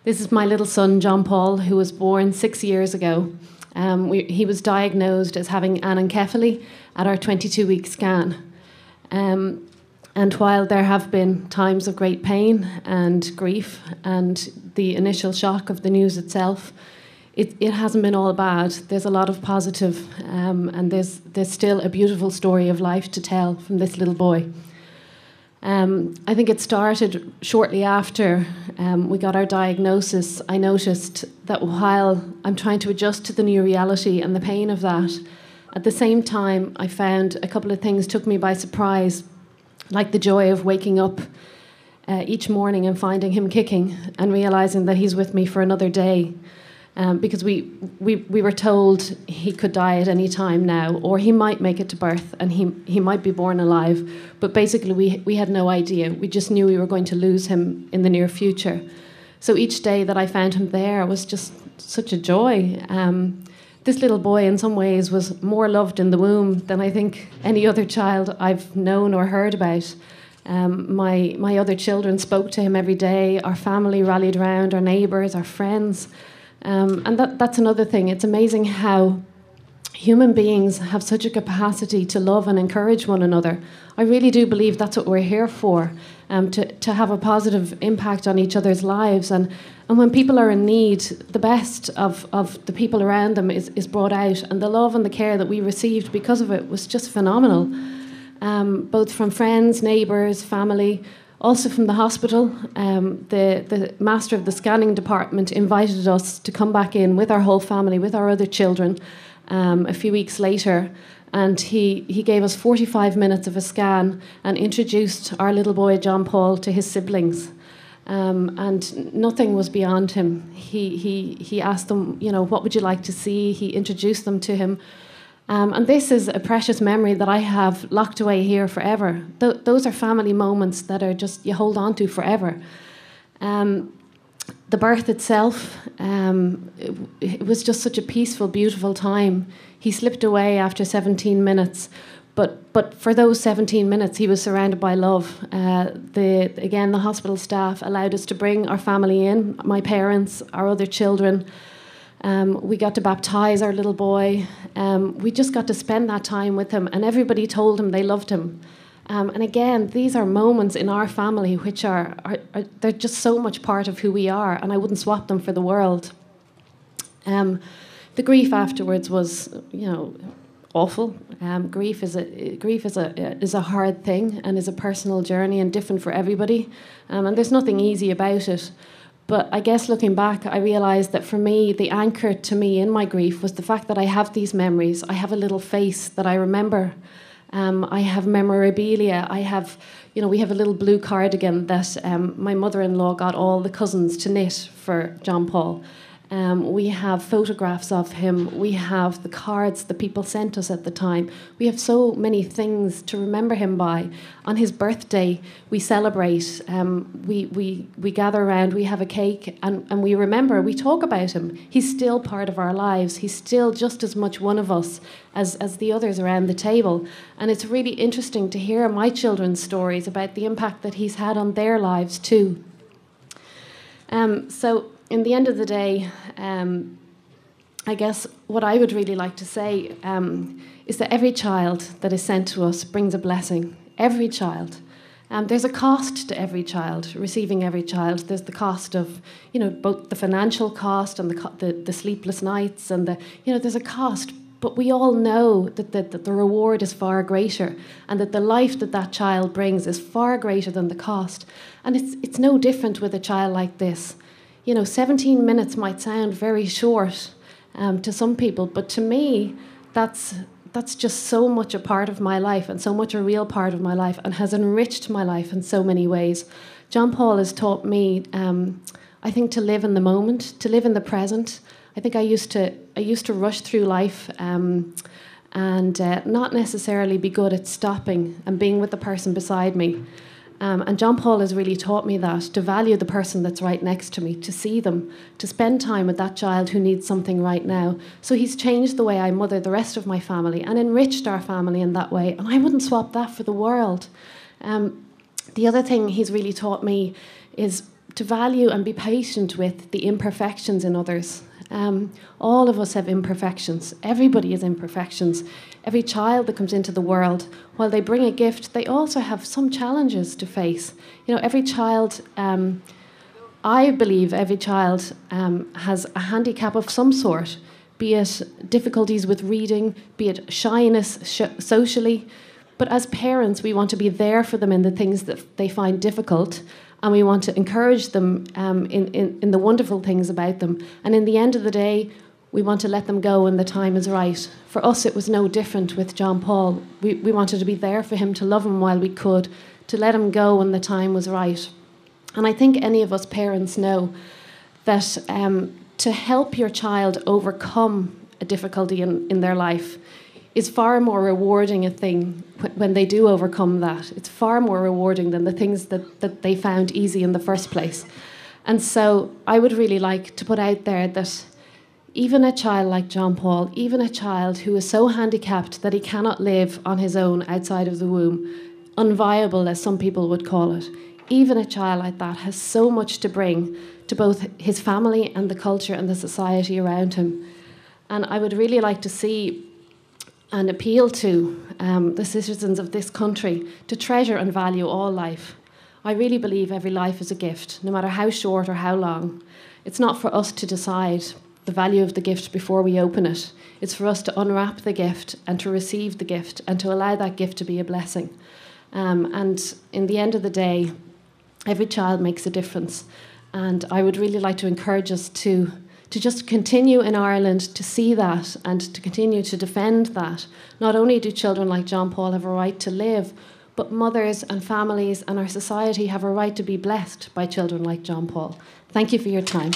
Speaker 6: This is my little son, John Paul, who was born 6 years ago. He was diagnosed as having anencephaly at our 22-week scan. And while there have been times of great pain and grief and the initial shock of the news itself, it hasn't been all bad. There's a lot of positive, and there's still a beautiful story of life to tell from this little boy. I think it started shortly after we got our diagnosis. I noticed that while I'm trying to adjust to the new reality and the pain of that, at the same time I found a couple of things took me by surprise, like the joy of waking up each morning and finding him kicking and realising that he's with me for another day. Because we were told he could die at any time now, or he might make it to birth and he might be born alive. But basically we had no idea. We just knew we were going to lose him in the near future. So each day that I found him there was just such a joy. This little boy in some ways was more loved in the womb than I think any other child I've known or heard about. My other children spoke to him every day. Our family rallied around, our neighbours, our friends. And that's another thing. It's amazing how human beings have such a capacity to love and encourage one another. I really do believe that's what we're here for, to have a positive impact on each other's lives. And when people are in need, the best of the people around them is brought out. And the love and the care that we received because of it was just phenomenal, both from friends, neighbours, family. Also from the hospital, the master of the scanning department invited us to come back in with our whole family, with our other children, a few weeks later. And he gave us 45 minutes of a scan and introduced our little boy, John Paul, to his siblings. And nothing was beyond him. He asked them, what would you like to see? He introduced them to him. And this is a precious memory that I have locked away here forever. Those are family moments that are just, you hold on to forever. The birth itself, it was just such a peaceful, beautiful time. He slipped away after 17 minutes, but for those 17 minutes, he was surrounded by love. The hospital staff allowed us to bring our family in, my parents, our other children. We got to baptise our little boy. We just got to spend that time with him, and everybody told him they loved him. And again, these are moments in our family which are they're just so much part of who we are, and I wouldn't swap them for the world. The grief afterwards was, awful. Grief is a hard thing and is a personal journey and different for everybody, and there's nothing easy about it. But I guess looking back, I realised that for me, the anchor to me in my grief was the fact that I have these memories. I have a little face that I remember. I have memorabilia. I have, we have a little blue cardigan that my mother-in-law got all the cousins to knit for John Paul. We have photographs of him. We have the cards that people sent us at the time. We have so many things to remember him by. On his birthday, we celebrate. We gather around. We have a cake, and we remember. We talk about him. He's still part of our lives. He's still just as much one of us as the others around the table. And it's really interesting to hear my children's stories about the impact that he's had on their lives too. So. In the end of the day, I guess what I would really like to say is that every child that is sent to us brings a blessing. Every child. There's a cost to every child, receiving every child. There's the cost of, both the financial cost and the sleepless nights, and there's a cost. But we all know that the reward is far greater, and that the life that child brings is far greater than the cost. And it's no different with a child like this. 17 minutes might sound very short to some people, but to me, that's just so much a part of my life and so much a real part of my life and has enriched my life in so many ways. John Paul has taught me, I think, to live in the moment, to live in the present. I think I used to rush through life and not necessarily be good at stopping and being with the person beside me. And John Paul has really taught me that, to value the person that's right next to me, to see them, to spend time with that child who needs something right now. So he's changed the way I mother the rest of my family and enriched our family in that way. And I wouldn't swap that for the world. The other thing he's really taught me is to value and be patient with the imperfections in others. All of us have imperfections. Everybody has imperfections. Every child that comes into the world, while they bring a gift, they also have some challenges to face. Every child, I believe every child has a handicap of some sort, be it difficulties with reading, be it shyness socially. But as parents, we want to be there for them in the things that they find difficult, and we want to encourage them in the wonderful things about them. And in the end of the day, we want to let them go when the time is right. For us, it was no different with John Paul. We wanted to be there for him, to love him while we could, to let him go when the time was right. And I think any of us parents know that to help your child overcome a difficulty in their life is far more rewarding a thing when they do overcome that. It's far more rewarding than the things that they found easy in the first place. And so I would really like to put out there that even a child like John Paul, even a child who is so handicapped that he cannot live on his own outside of the womb, unviable as some people would call it, even a child like that has so much to bring to both his family and the culture and the society around him. And I would really like to see and appeal to the citizens of this country to treasure and value all life. I really believe every life is a gift, no matter how short or how long. It's not for us to decide the value of the gift before we open it. It's for us to unwrap the gift and to receive the gift and to allow that gift to be a blessing. And in the end of the day, every child makes a difference. And I would really like to encourage us to just continue in Ireland to see that and to continue to defend that. Not only do children like John Paul have a right to live, but mothers and families and our society have a right to be blessed by children like John Paul. Thank you for your time.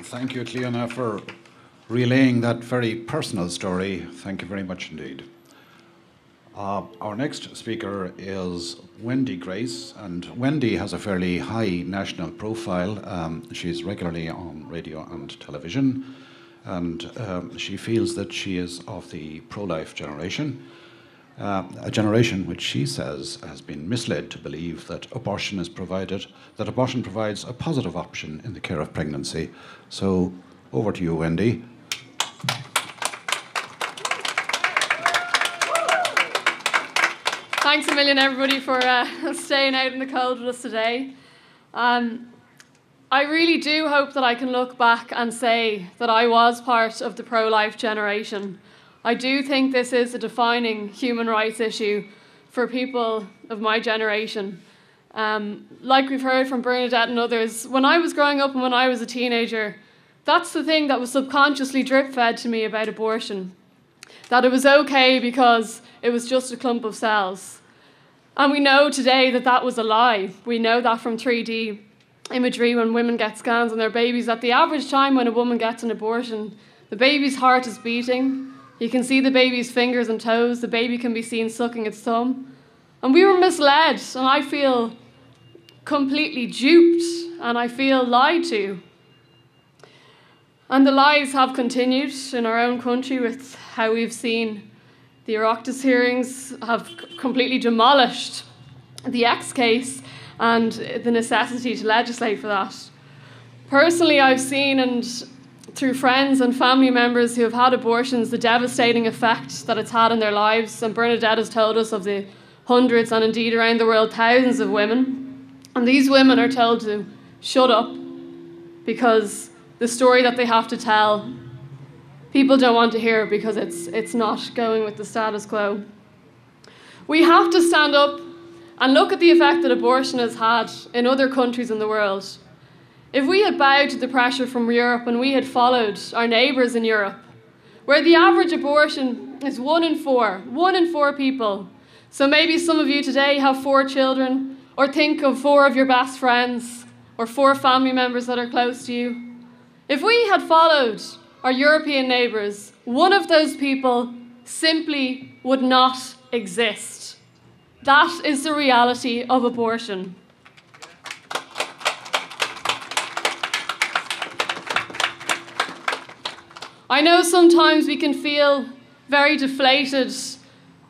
Speaker 2: Thank you, Cleona, for relaying that very personal story. Thank you very much indeed. Our next speaker is Wendy Grace, and Wendy has a fairly high national profile. She's regularly on radio and television, and she feels that she is of the pro-life generation. a generation which she says has been misled to believe that abortion provides a positive option in the care of pregnancy. So over to you, Wendy.
Speaker 7: Thanks a million, everybody, for staying out in the cold with us today. I really do hope that I can look back and say that I was part of the pro-life generation. I do think this is a defining human rights issue for people of my generation. Like we've heard from Bernadette and others, when I was growing up and when I was a teenager, that's the thing that was subconsciously drip-fed to me about abortion. That it was okay because it was just a clump of cells. And we know today that that was a lie. We know that from 3D imagery when women get scans on their babies, that the average time when a woman gets an abortion, the baby's heart is beating. You can see the baby's fingers and toes. The baby can be seen sucking its thumb. And we were misled, and I feel completely duped, and I feel lied to. And the lies have continued in our own country with how we've seen the Oireachtas hearings have completely demolished the X case and the necessity to legislate for that. Personally, I've seen, and through friends and family members who have had abortions, the devastating effect that it's had on their lives. And Bernadette has told us of the hundreds and indeed around the world thousands of women. And these women are told to shut up because the story that they have to tell, people don't want to hear because it's not going with the status quo. We have to stand up and look at the effect that abortion has had in other countries in the world. If we had bowed to the pressure from Europe and we had followed our neighbours in Europe, where the average abortion is 1 in 4 people. So maybe some of you today have 4 children, or think of 4 of your best friends, or 4 family members that are close to you. If we had followed our European neighbours, one of those people simply would not exist. That is the reality of abortion. I know sometimes we can feel very deflated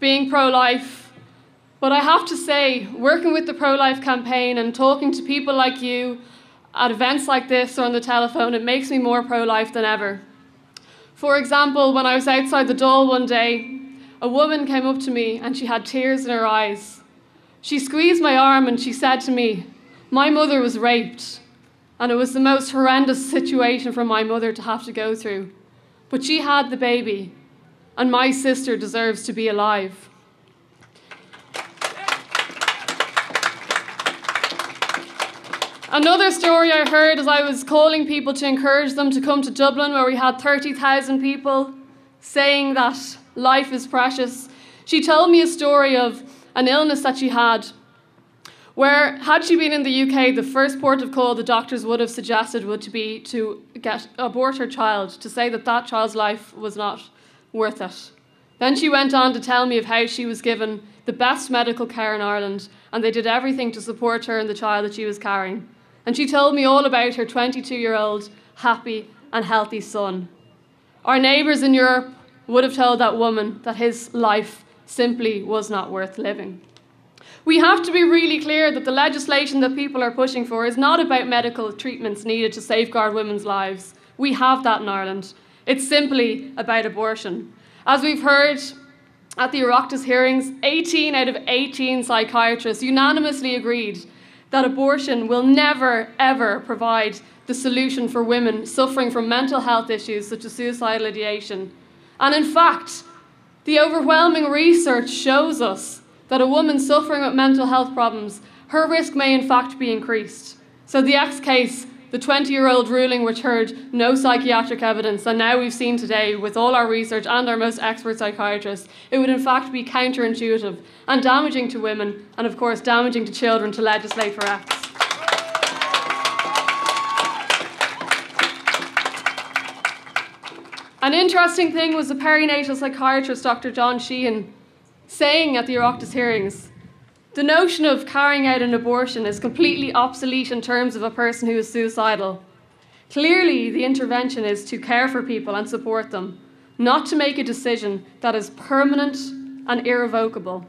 Speaker 7: being pro-life, but I have to say, working with the pro-life campaign and talking to people like you at events like this or on the telephone, it makes me more pro-life than ever. For example, when I was outside the Dáil one day, a woman came up to me and she had tears in her eyes. She squeezed my arm and she said to me, "My mother was raped, and it was the most horrendous situation for my mother to have to go through. But she had the baby, and my sister deserves to be alive." Another story I heard as I was calling people to encourage them to come to Dublin, where we had 30,000 people saying that life is precious. She told me a story of an illness that she had, where had she been in the UK, the first port of call the doctors would have suggested would be to abort her child, to say that that child's life was not worth it. Then she went on to tell me of how she was given the best medical care in Ireland, and they did everything to support her and the child that she was carrying. And she told me all about her 22-year-old happy and healthy son. Our neighbours in Europe would have told that woman that his life simply was not worth living. We have to be really clear that the legislation that people are pushing for is not about medical treatments needed to safeguard women's lives. We have that in Ireland. It's simply about abortion. As we've heard at the Oireachtas hearings, 18 out of 18 psychiatrists unanimously agreed that abortion will never, ever provide the solution for women suffering from mental health issues such as suicidal ideation. And in fact, the overwhelming research shows us that a woman suffering with mental health problems, her risk may in fact be increased. So the X case, the 20-year-old ruling which heard no psychiatric evidence, and now we've seen today with all our research and our most expert psychiatrists, it would in fact be counterintuitive and damaging to women, and of course damaging to children, to legislate for X. An interesting thing was the perinatal psychiatrist Dr. John Sheehan saying at the Oireachtas hearings, the notion of carrying out an abortion is completely obsolete in terms of a person who is suicidal. Clearly, the intervention is to care for people and support them, not to make a decision that is permanent and irrevocable.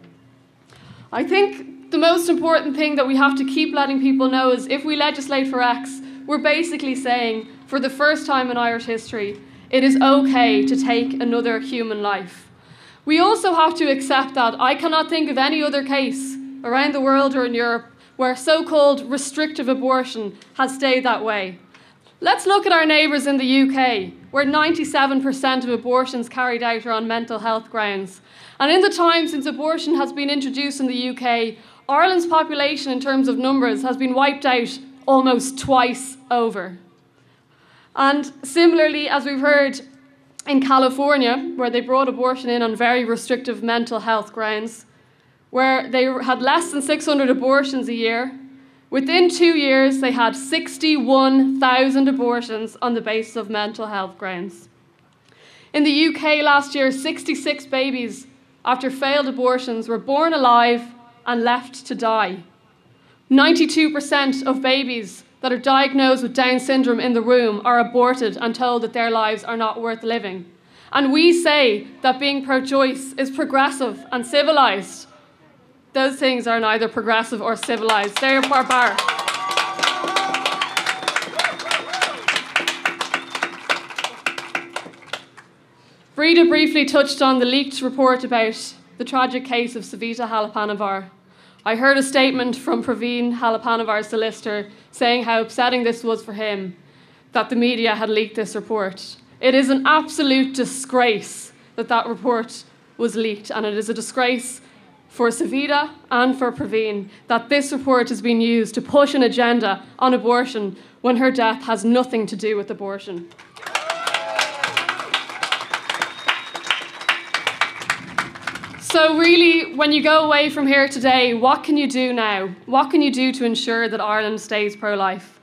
Speaker 7: I think the most important thing that we have to keep letting people know is if we legislate for X, we're basically saying, for the first time in Irish history, it is okay to take another human life. We also have to accept that I cannot think of any other case around the world or in Europe where so-called restrictive abortion has stayed that way. Let's look at our neighbours in the UK, where 97% of abortions carried out are on mental health grounds. And in the time since abortion has been introduced in the UK, Ireland's population in terms of numbers has been wiped out almost twice over. And similarly, as we've heard in California, where they brought abortion in on very restrictive mental health grounds, where they had less than 600 abortions a year, within 2 years they had 61,000 abortions on the basis of mental health grounds. In the UK last year, 66 babies after failed abortions were born alive and left to die. 92% of babies that are diagnosed with Down syndrome in the womb are aborted and told that their lives are not worth living. And we say that being pro-choice is progressive and civilised. Those things are neither progressive or civilised. They're barbaric. Breda briefly touched on the leaked report about the tragic case of Savita Halappanavar. I heard a statement from Praveen Halappanavar's solicitor saying how upsetting this was for him that the media had leaked this report. It is an absolute disgrace that that report was leaked, and it is a disgrace for Savita and for Praveen that this report has been used to push an agenda on abortion when her death has nothing to do with abortion. So really, when you go away from here today, what can you do now? What can you do to ensure that Ireland stays pro-life?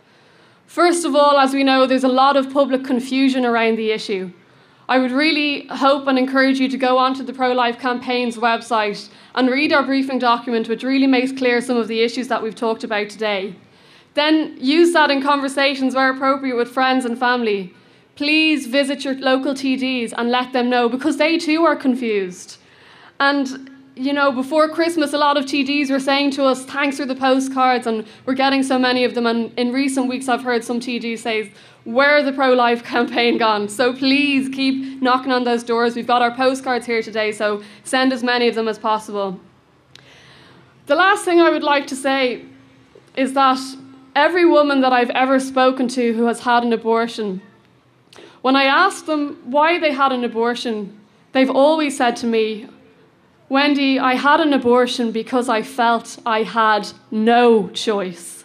Speaker 7: First of all, as we know, there's a lot of public confusion around the issue. I would really hope and encourage you to go onto the Pro-Life Campaign's website and read our briefing document, which really makes clear some of the issues that we've talked about today. Then use that in conversations where appropriate with friends and family. Please visit your local TDs and let them know, because they too are confused. And, you know, before Christmas, a lot of TDs were saying to us, thanks for the postcards, and we're getting so many of them. And in recent weeks, I've heard some TDs say, where the pro-life campaign gone? So please keep knocking on those doors. We've got our postcards here today, so send as many of them as possible. The last thing I would like to say is that every woman that I've ever spoken to who has had an abortion, when I asked them why they had an abortion, they've always said to me, Wendy, I had an abortion because I felt I had no choice.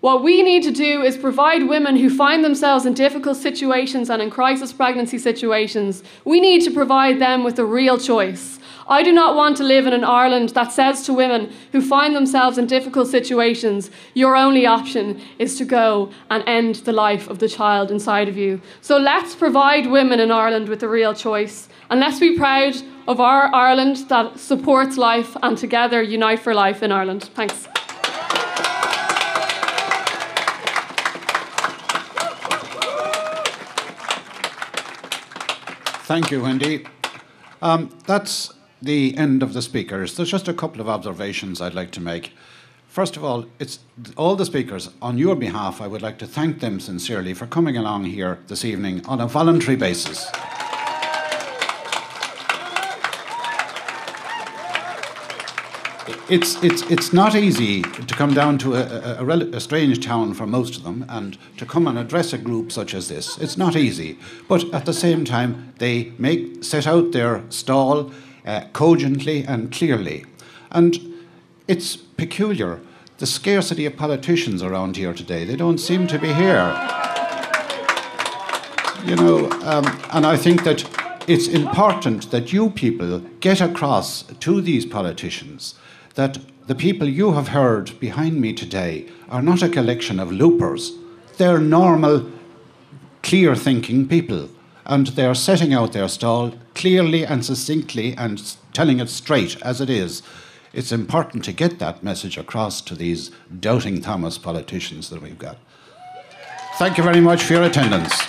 Speaker 7: What we need to do is provide women who find themselves in difficult situations and in crisis pregnancy situations, we need to provide them with a real choice. I do not want to live in an Ireland that says to women who find themselves in difficult situations, your only option is to go and end the life of the child inside of you. So let's provide women in Ireland with a real choice, and let's be proud of our Ireland that supports life, and together unite for life in Ireland. Thanks.
Speaker 2: Thank you, Wendy. That's the end of the speakers. There's just a couple of observations I'd like to make. First of all, it's all the speakers. On your behalf, I would like to thank them sincerely for coming along here this evening on a voluntary basis. It's not easy to come down to a strange town for most of them and to come and address a group such as this. It's not easy. But at the same time, they set out their stall cogently and clearly. And it's peculiar, the scarcity of politicians around here today. They don't seem to be here. You know, and I think that it's important that you people get across to these politicians that the people you have heard behind me today are not a collection of loopers. They're normal, clear-thinking people, and they're setting out their stall clearly and succinctly and telling it straight as it is. It's important to get that message across to these doubting Thomas politicians that we've got. Thank you very much for your attendance.